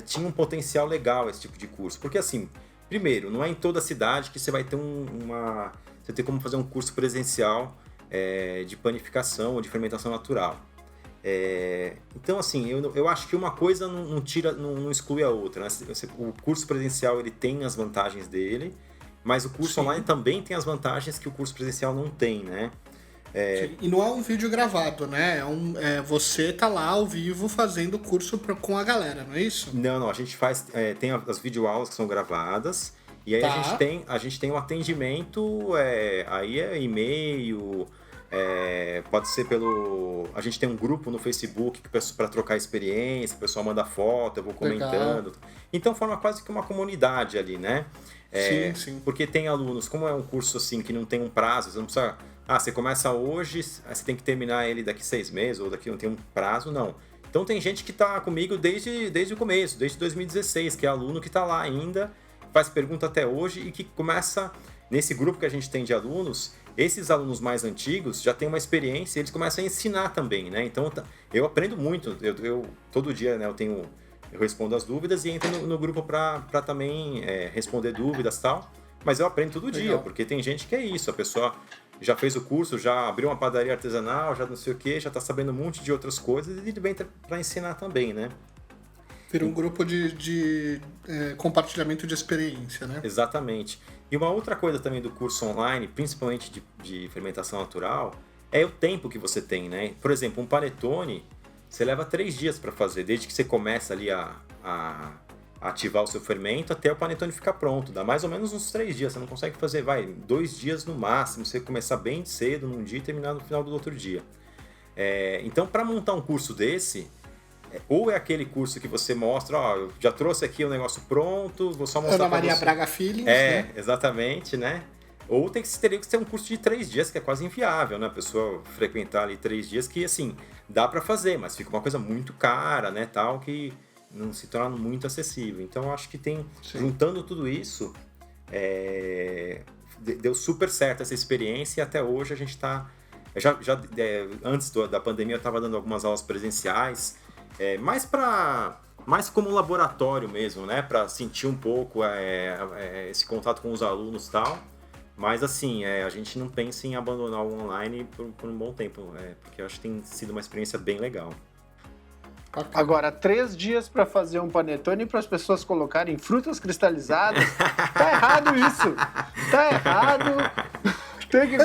tinha um potencial legal esse tipo de curso. Porque assim, primeiro, não é em toda a cidade que você vai ter você tem como fazer um curso presencial de panificação ou de fermentação natural. Então assim, eu acho que uma coisa não exclui a outra, né? O curso presencial ele tem as vantagens dele, mas o curso online também tem as vantagens que o curso presencial não tem, né? E não é um vídeo gravado, né? Você tá lá ao vivo fazendo o curso com a galera, não é isso? Não, a gente faz. Tem as videoaulas que são gravadas, e aí a gente tem um atendimento, aí é e-mail, pode ser A gente tem um grupo no Facebook para trocar experiência, o pessoal manda foto, eu vou comentando. Legal. Então forma quase que uma comunidade ali, né? Sim. Porque tem alunos, como é um curso assim que não tem um prazo, você não precisa. Você começa hoje, você tem que terminar ele daqui 6 meses, ou daqui não tem um prazo, não. Então tem gente que está comigo desde o começo, desde 2016, que é aluno que está lá ainda, faz pergunta até hoje e que começa, nesse grupo que a gente tem de alunos, esses alunos mais antigos já têm uma experiência e eles começam a ensinar também, né? Então eu aprendo muito, eu todo dia, né, eu respondo as dúvidas e entro no grupo para também responder dúvidas e tal, mas eu aprendo todo dia, porque tem gente que é isso, a pessoa já fez o curso, já abriu uma padaria artesanal, já não sei o que, já está sabendo um monte de outras coisas e ele vem para ensinar também, né? Vira um grupo de compartilhamento de experiência, né? Exatamente. E uma outra coisa também do curso online, principalmente de fermentação natural, é o tempo que você tem, né? Por exemplo, um panetone, você leva 3 dias para fazer, desde que você começa ali a ativar o seu fermento até o panetone ficar pronto. Dá mais ou menos uns 3 dias. Você não consegue fazer, 2 dias no máximo. Você começar bem cedo num dia e terminar no final do outro dia. Então, para montar um curso desse, ou é aquele curso que você mostra, eu já trouxe aqui o negócio pronto, vou só mostrar para você. Ana Maria Braga Feelings, né? Exatamente, né? Ou teria que ser um curso de 3 dias, que é quase inviável, né? A pessoa frequentar ali 3 dias, que assim, dá para fazer, mas fica uma coisa muito cara, né? Tal, que não se torna muito acessível. Então, eu acho que juntando tudo isso, deu super certo essa experiência e até hoje a gente está... Antes da pandemia eu estava dando algumas aulas presenciais, mais como laboratório mesmo, né? Para sentir um pouco esse contato com os alunos e tal. Mas assim, a gente não pensa em abandonar o online por um bom tempo, porque eu acho que tem sido uma experiência bem legal. Agora, 3 dias para fazer um panetone para as pessoas colocarem frutas cristalizadas, tá errado isso! Tá errado! Tem que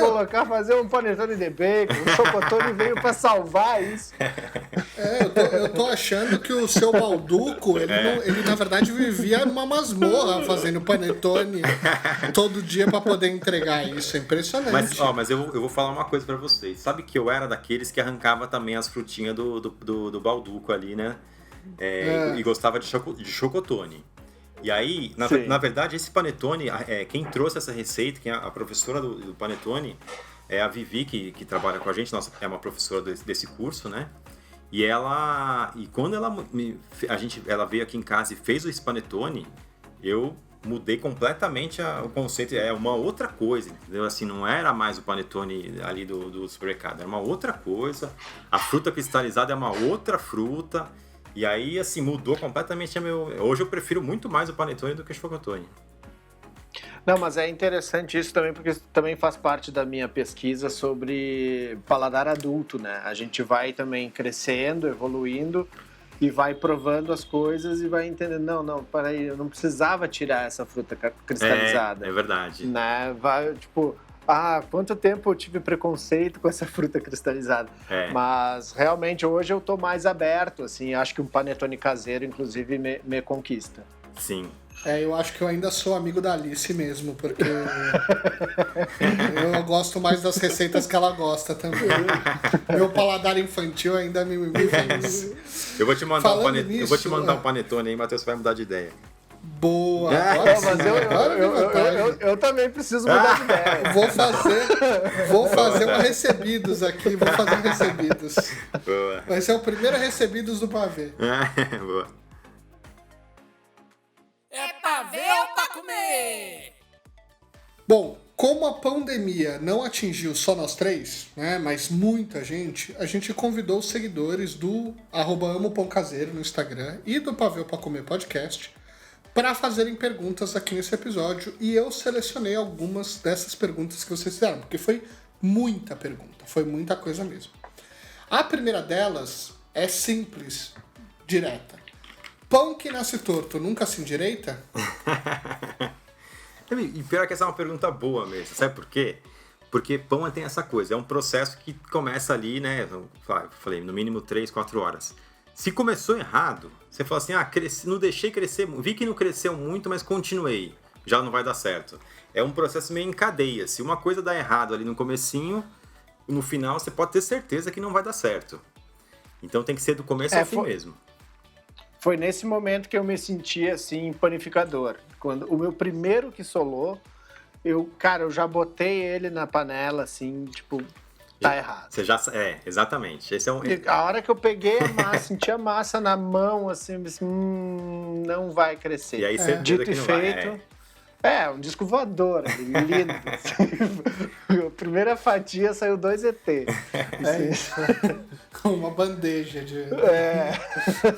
fazer um panetone de bacon, o Chocotone veio para salvar isso. Eu tô achando que o seu Balduco, ele na verdade vivia numa masmorra fazendo panetone todo dia para poder entregar isso, é impressionante. Mas eu vou falar uma coisa para vocês, sabe que eu era daqueles que arrancava também as frutinhas do Balduco ali, né? E gostava de Chocotone. E aí, na verdade, esse panetone, quem trouxe essa receita, quem é a professora do panetone, é a Vivi, que trabalha com a gente, nossa, é uma professora desse curso, né? E quando ela veio aqui em casa e fez esse panetone, eu mudei completamente o conceito, é uma outra coisa, entendeu? Assim, não era mais o panetone ali do supermercado, era uma outra coisa, a fruta cristalizada é uma outra fruta, e aí, assim, mudou completamente hoje eu prefiro muito mais o panetone do que o chocotone. Não, mas é interessante isso também, porque isso também faz parte da minha pesquisa sobre paladar adulto, né? A gente vai também crescendo, evoluindo e vai provando as coisas e vai entendendo, não, peraí, eu não precisava tirar essa fruta cristalizada. É verdade. Né? Vai, tipo, quanto tempo eu tive preconceito com essa fruta cristalizada. Mas realmente hoje eu tô mais aberto, assim, acho que um panetone caseiro, inclusive, me conquista. Sim. Eu acho que eu ainda sou amigo da Alice mesmo, porque eu gosto mais das receitas que ela gosta também. Meu paladar infantil ainda me vence. Eu vou te mandar um panetone aí, Matheus, você vai mudar de ideia. Boa! Mas eu também preciso mudar de ideia. Vou fazer um recebidos aqui, Boa. Vai ser o primeiro recebidos do pavê. Boa. É pra ver ou pra comer? Bom, como a pandemia não atingiu só nós três, né, mas muita gente, a gente convidou os seguidores do @amopãocaseiro no Instagram e do Pavê pra Comer podcast para fazerem perguntas aqui nesse episódio, e eu selecionei algumas dessas perguntas que vocês fizeram, porque foi muita pergunta, foi muita coisa mesmo. A primeira delas é simples, direta. Pão que nasce torto nunca se endireita? E pior que essa é uma pergunta boa mesmo, sabe por quê? Porque pão tem essa coisa, é um processo que começa ali, né, eu falei, no mínimo 3, 4 horas. Se começou errado, você fala assim, não deixei crescer, vi que não cresceu muito, mas continuei, já não vai dar certo. É um processo meio em cadeia, se uma coisa dá errado ali no comecinho, no final você pode ter certeza que não vai dar certo. Então tem que ser do começo ao fim mesmo. Foi nesse momento que eu me senti, assim, panificador. Quando o meu primeiro que solou, eu já botei ele na panela, assim, tipo, tá errado. Você já... exatamente. Esse é um... A hora que eu peguei a massa, senti a massa na mão, assim, não vai crescer. E aí você dito e feito. Um disco voador, lindo. A primeira fatia saiu 2 ET. Uma bandeja de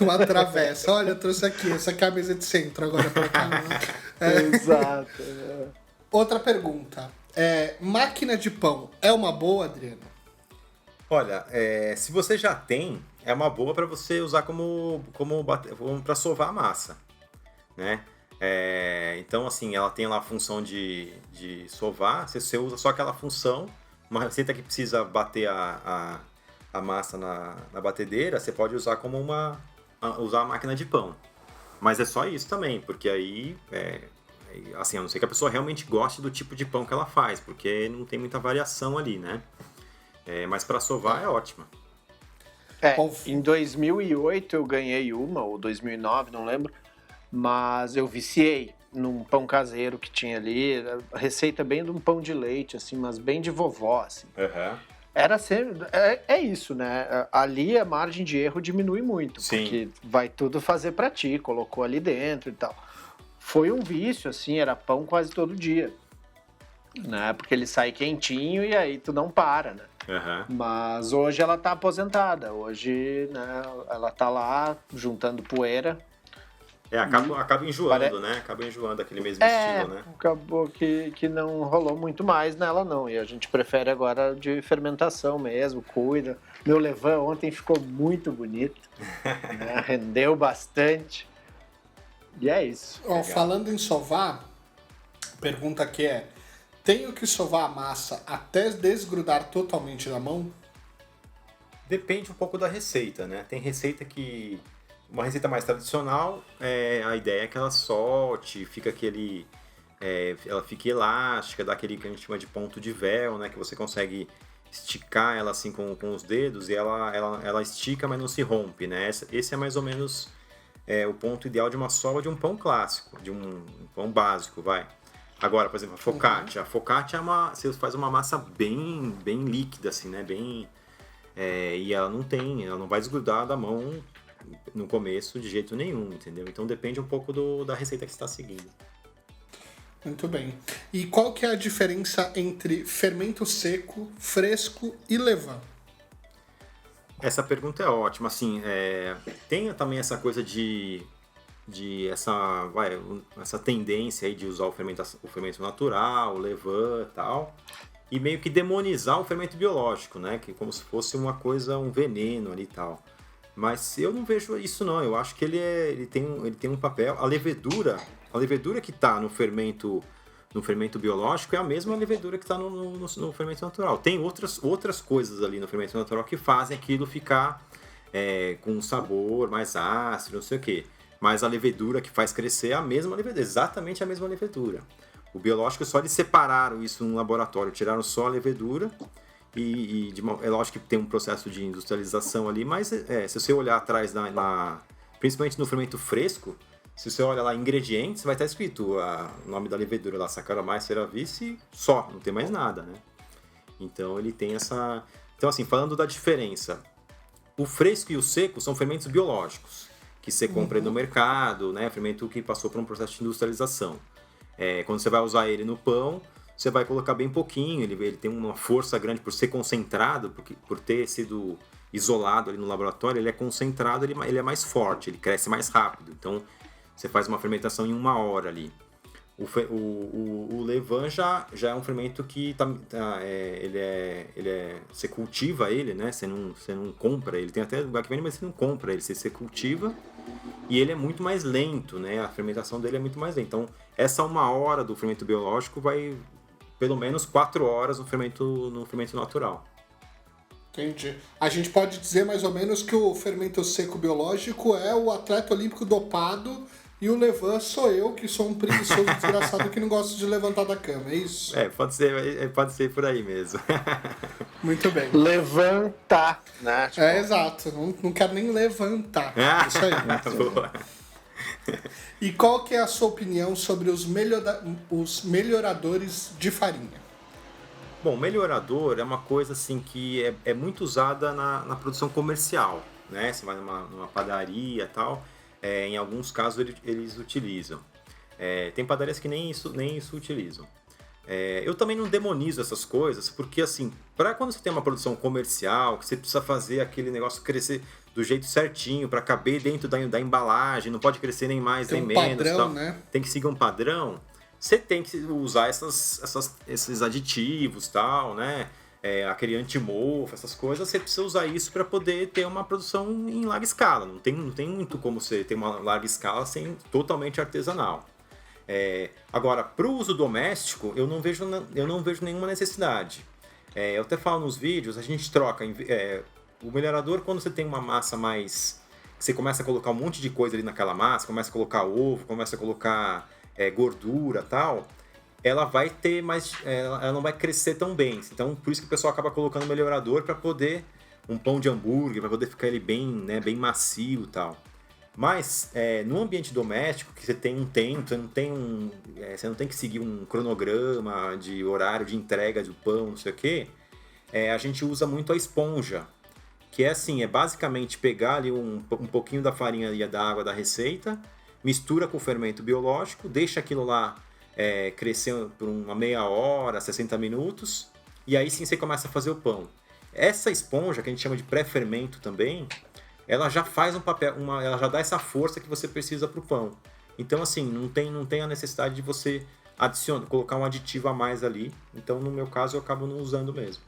uma travessa. Olha, eu trouxe aqui, essa aqui é a mesa de centro agora pra cá. Exato. Outra pergunta. Máquina de pão é uma boa, Adriano? Olha, se você já tem, é uma boa para você usar como para sovar a massa, né? Então, assim, ela tem lá a função de sovar, você usa só aquela função. Uma receita que precisa bater a massa na batedeira, você pode usar como usar a máquina de pão. Mas é só isso também, porque aí, assim, a não ser que a pessoa realmente goste do tipo de pão que ela faz, porque não tem muita variação ali, né? Mas para sovar é ótima. Em 2008 eu ganhei uma, ou 2009, não lembro, mas eu viciei num pão caseiro que tinha ali, a receita bem de um pão de leite, assim, mas bem de vovó, assim. Uhum. Era sempre... isso, né? Ali a margem de erro diminui muito, Sim. Porque vai tudo fazer pra ti, colocou ali dentro e tal. Foi um vício, assim, era pão quase todo dia, né? Porque ele sai quentinho e aí tu não para, né? Uhum. Mas hoje ela tá aposentada, hoje, né, ela tá lá juntando poeira. Acaba enjoando, né? Acaba enjoando aquele mesmo estilo, né? Acabou que não rolou muito mais nela, não. E a gente prefere agora de fermentação mesmo, cuida. Meu levain ontem ficou muito bonito, né? Rendeu bastante. E é isso. Falando em sovar, pergunta aqui tenho que sovar a massa até desgrudar totalmente da mão? Depende um pouco da receita, né? Tem receita que... Uma receita mais tradicional, a ideia é que ela solte, fica aquele... ela fique elástica, dá aquele que a gente chama de ponto de véu, né? Que você consegue esticar ela assim com os dedos e ela estica, mas não se rompe, né? Esse é mais ou menos o ponto ideal de uma sola de um pão clássico, de um pão básico, vai. Agora, por exemplo, a focaccia. A focaccia você faz uma massa bem líquida, assim, né? E ela não vai desgrudar da mão no começo de jeito nenhum, entendeu? Então depende um pouco da receita que você está seguindo. Muito bem. E qual que é a diferença entre fermento seco, fresco e levain? Essa pergunta é ótima. Assim, tem também essa coisa essa tendência aí de usar o fermento natural, o levain e tal, e meio que demonizar o fermento biológico, né? Que como se fosse uma coisa, um veneno ali e tal. Mas eu não vejo isso não. Eu acho que ele tem um papel. A levedura que está no fermento biológico é a mesma levedura que está no fermento natural. Tem outras coisas ali no fermento natural que fazem aquilo ficar com um sabor mais ácido, não sei o quê. Mas a levedura que faz crescer é a mesma levedura, exatamente a mesma levedura. O biológico só eles separaram isso no laboratório, tiraram só a levedura é lógico que tem um processo de industrialização ali, mas se você olhar atrás, principalmente no fermento fresco, se você olha lá ingredientes, vai estar escrito o nome da levedura lá, Saccharomyces cerevisiae, só, não tem mais nada, né? Então ele tem essa... Então assim, falando da diferença, o fresco e o seco são fermentos biológicos, que você compra no mercado, né? Fermento que passou por um processo de industrialização. Quando você vai usar ele no pão, você vai colocar bem pouquinho, ele tem uma força grande por ser concentrado, por ter sido isolado ali no laboratório, ele é concentrado, ele é mais forte, ele cresce mais rápido. Então, você faz uma fermentação em 1 hora ali. O levain já é um fermento que você cultiva ele, né? Você não compra ele. Tem até lugar que vende, mas você não compra ele. Você cultiva e ele é muito mais lento, né? A fermentação dele é muito mais lenta. Então, essa 1 hora do fermento biológico vai pelo menos 4 horas no fermento natural. Entendi. A gente pode dizer mais ou menos que o fermento seco biológico é o atleta olímpico dopado e o levain sou eu, que sou um preguiçoso desgraçado que não gosto de levantar da cama, é isso? Pode ser por aí mesmo. Muito bem. Levantar, né? Exato. Não quero nem levantar. Isso aí. Boa. E qual que é a sua opinião sobre os melhoradores de farinha? Bom, melhorador é uma coisa assim que é muito usada na produção comercial, né? Você vai numa padaria e tal, em alguns casos eles utilizam. Tem padarias que nem isso utilizam. Eu também não demonizo essas coisas, porque assim, para quando você tem uma produção comercial, que você precisa fazer aquele negócio crescer do jeito certinho, para caber dentro da embalagem, não pode crescer nem mais nem menos. Padrão, tal. Né? Tem que seguir um padrão. Você tem que usar esses aditivos, tal, né? Aquele anti-mofo, essas coisas. Você precisa usar isso para poder ter uma produção em larga escala. Não tem muito como você ter uma larga escala sem totalmente artesanal. Agora, para o uso doméstico, eu não vejo nenhuma necessidade. Eu até falo nos vídeos, a gente troca. O melhorador, quando você tem uma massa mais... Você começa a colocar um monte de coisa ali naquela massa, começa a colocar ovo, começa a colocar gordura e tal, ela vai ter mais... Ela não vai crescer tão bem. Então, por isso que o pessoal acaba colocando melhorador para poder... Um pão de hambúrguer, para poder ficar ele bem, né, bem macio e tal. Mas, no ambiente doméstico, que você tem um tempo, você não tem que seguir um cronograma de horário de entrega do pão, não sei o quê, a gente usa muito a esponja, que é basicamente pegar ali um pouquinho da farinha e da água da receita, mistura com o fermento biológico, deixa aquilo lá crescer por uma meia hora, 60 minutos, e aí sim você começa a fazer o pão. Essa esponja, que a gente chama de pré-fermento também, ela já faz um papel, ela já dá essa força que você precisa para o pão. Então, assim, não tem a necessidade de você colocar um aditivo a mais ali. Então, no meu caso, eu acabo não usando mesmo.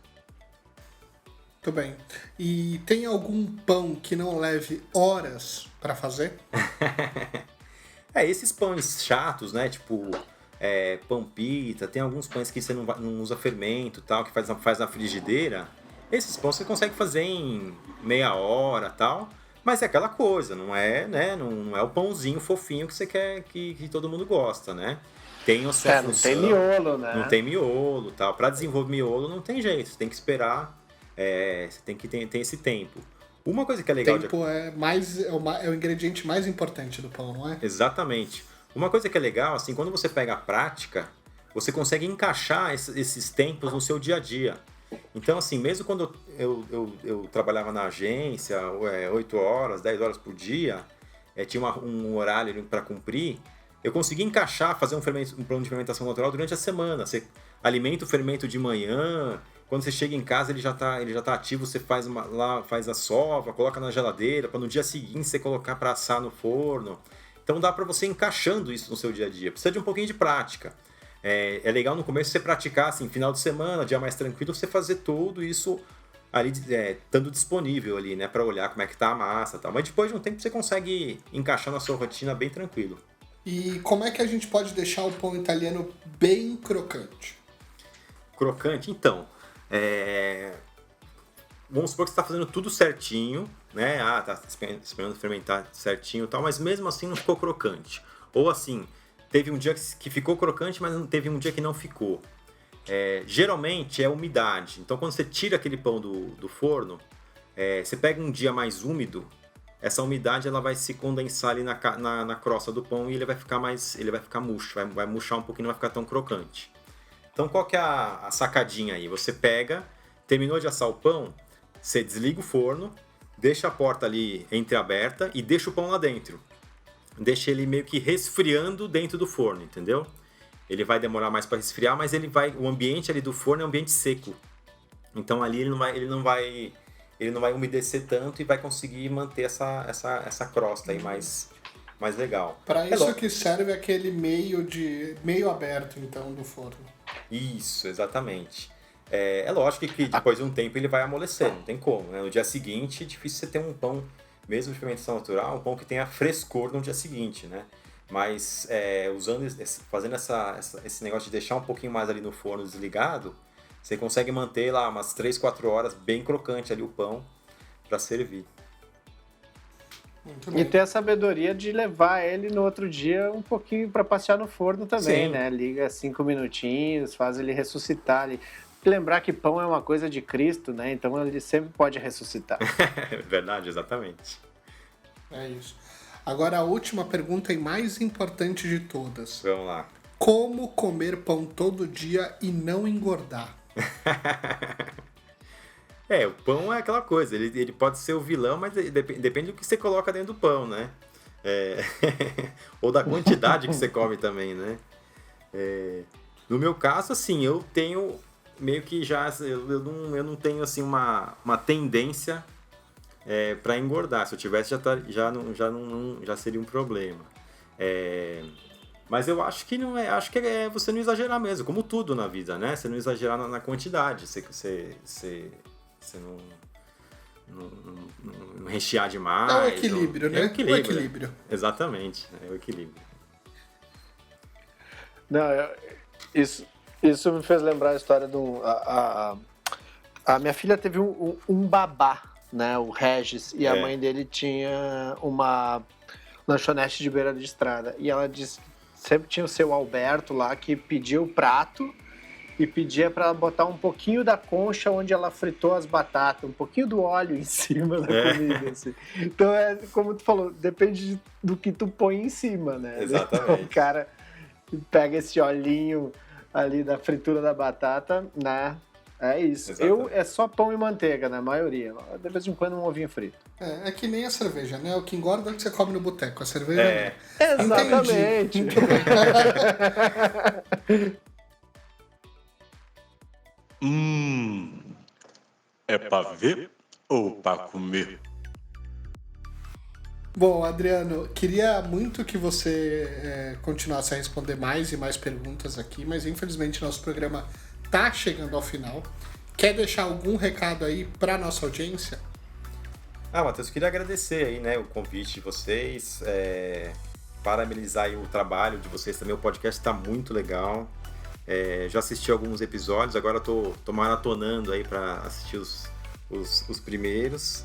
Muito bem. E tem algum pão que não leve horas para fazer? Esses pães chatos, né? Tipo, pão pita, tem alguns pães que você não usa fermento e tal, que faz na frigideira. Esses pães você consegue fazer em meia hora e tal, mas é aquela coisa, não é, né? Não é o pãozinho fofinho que você quer que todo mundo gosta, né? Tem a sua função. Não tem miolo, né? Não tem miolo e tal. Para desenvolver miolo não tem jeito, você tem que esperar, você tem que ter esse tempo. Uma coisa que é legal... Tempo é o ingrediente mais importante do pão, não é? Exatamente. Uma coisa que é legal, assim, quando você pega a prática, você consegue encaixar esses tempos no seu dia a dia. Então, assim, mesmo quando eu trabalhava na agência, 8 horas, 10 horas por dia, tinha um horário para cumprir, eu conseguia encaixar, fazer um plano de fermentação natural durante a semana. Você alimenta o fermento de manhã, quando você chega em casa ele já tá ativo, você faz a sova, coloca na geladeira, para no dia seguinte você colocar para assar no forno. Então dá para você ir encaixando isso no seu dia a dia. Precisa de um pouquinho de prática. É legal no começo você praticar, assim, final de semana, dia mais tranquilo, você fazer tudo isso ali, estando disponível ali, né, para olhar como é que tá a massa e tal. Mas depois de um tempo você consegue encaixar na sua rotina bem tranquilo. E como é que a gente pode deixar o pão italiano bem crocante? Crocante? Então, vamos supor que você está fazendo tudo certinho, né? Tá esperando fermentar certinho e tal, mas mesmo assim não ficou crocante. Ou assim, teve um dia que ficou crocante, mas teve um dia que não ficou. Geralmente é umidade. Então quando você tira aquele pão do forno, você pega um dia mais úmido, essa umidade ela vai se condensar ali na crosta do pão e ele vai ficar murcho, vai murchar um pouquinho, não vai ficar tão crocante. Então qual que é a sacadinha aí? Você pega, terminou de assar o pão, você desliga o forno, deixa a porta ali entreaberta e deixa o pão lá dentro. Deixa ele meio que resfriando dentro do forno, entendeu? Ele vai demorar mais para resfriar, mas o ambiente ali do forno é um ambiente seco. Então ali ele não vai umedecer tanto e vai conseguir manter essa crosta aí mais legal. Para isso que serve aquele meio aberto, então, do forno. Isso, exatamente. É lógico que depois de um tempo ele vai amolecer, não tem como, né? No dia seguinte é difícil você ter um pão, mesmo de fermentação natural, um pão que tenha frescor no dia seguinte, né? Mas fazendo esse negócio de deixar um pouquinho mais ali no forno desligado, você consegue manter lá umas 3, 4 horas bem crocante ali o pão para servir. Muito bem. E ter a sabedoria de levar ele no outro dia um pouquinho para passear no forno também, Sim. né? Liga 5 minutinhos, faz ele ressuscitar ali. Lembrar que pão é uma coisa de Cristo, né? Então ele sempre pode ressuscitar. Verdade, exatamente. É isso. Agora a última pergunta e mais importante de todas. Vamos lá. Como comer pão todo dia e não engordar? O pão é aquela coisa, ele pode ser o vilão, mas depende do que você coloca dentro do pão, né? Ou da quantidade que você come também, né? No meu caso, assim, eu tenho meio que eu não tenho assim uma tendência para engordar. Se eu tivesse, já seria um problema. Mas eu acho que não é. Acho que é você não exagerar mesmo, como tudo na vida, né? Você não exagerar na quantidade. Você não rechear demais. É o equilíbrio, né? É o equilíbrio. O equilíbrio. Exatamente, é o equilíbrio. Não, isso me fez lembrar a história do... A minha filha teve um babá, né? O Regis, e a mãe dele tinha uma lanchonete de beira de estrada. E ela disse que sempre tinha o seu Alberto lá que pedia o prato e pedia para ela botar um pouquinho da concha onde ela fritou as batatas, um pouquinho do óleo em cima da comida, assim. Então, como tu falou, depende do que tu põe em cima, né? Exatamente. Então, o cara pega esse olhinho ali da fritura da batata, né? É isso. Exatamente. É só pão e manteiga, na maioria. De vez em quando um ovinho frito. É que nem a cerveja, né? O que engorda é o que você come no boteco. A cerveja não. Exatamente. Entendi. Muito bem. É pra ver ou pra comer? Bom, Adriano, queria muito que você continuasse a responder mais e mais perguntas aqui, mas infelizmente nosso programa tá chegando ao final. Quer deixar algum recado aí para nossa audiência? Matheus, queria agradecer aí, né, o convite de vocês, parabenizar aí o trabalho de vocês também, o podcast está muito legal. Já assisti alguns episódios, agora tô maratonando aí para assistir os primeiros.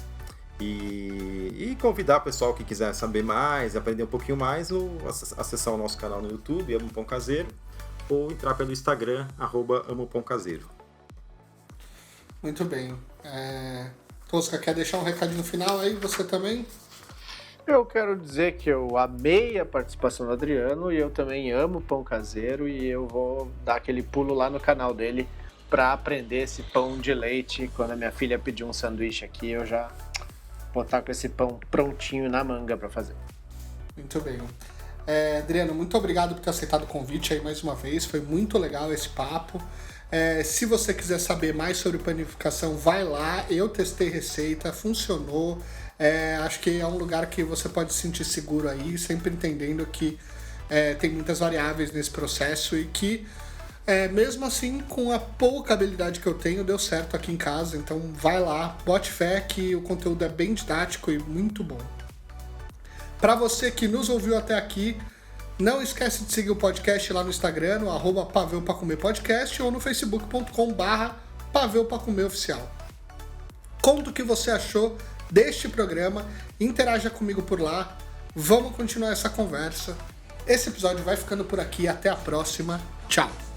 E convidar o pessoal que quiser saber mais, aprender um pouquinho mais, acessar o nosso canal no YouTube, Amo Pão Caseiro, ou entrar pelo Instagram, @amopãocaseiro. Muito bem. Tosca, quer deixar um recadinho final aí, você também? Eu quero dizer que eu amei a participação do Adriano e eu também amo pão caseiro e eu vou dar aquele pulo lá no canal dele para aprender esse pão de leite. Quando a minha filha pedir um sanduíche aqui, eu já vou estar com esse pão prontinho na manga para fazer. Muito bem. Adriano, muito obrigado por ter aceitado o convite aí mais uma vez. Foi muito legal esse papo. Se você quiser saber mais sobre panificação, vai lá. Eu testei receita, funcionou. Acho que é um lugar que você pode se sentir seguro aí, sempre entendendo que tem muitas variáveis nesse processo e que, mesmo assim, com a pouca habilidade que eu tenho, deu certo aqui em casa. Então vai lá, bote fé que o conteúdo é bem didático e muito bom. Para você que nos ouviu até aqui, não esquece de seguir o podcast lá no Instagram, no @pavelpacomerpodcast ou no facebook.com/pavelpacomeroficial. Conta o que você achou deste programa, interaja comigo por lá, vamos continuar essa conversa. Esse episódio vai ficando por aqui, até a próxima, tchau!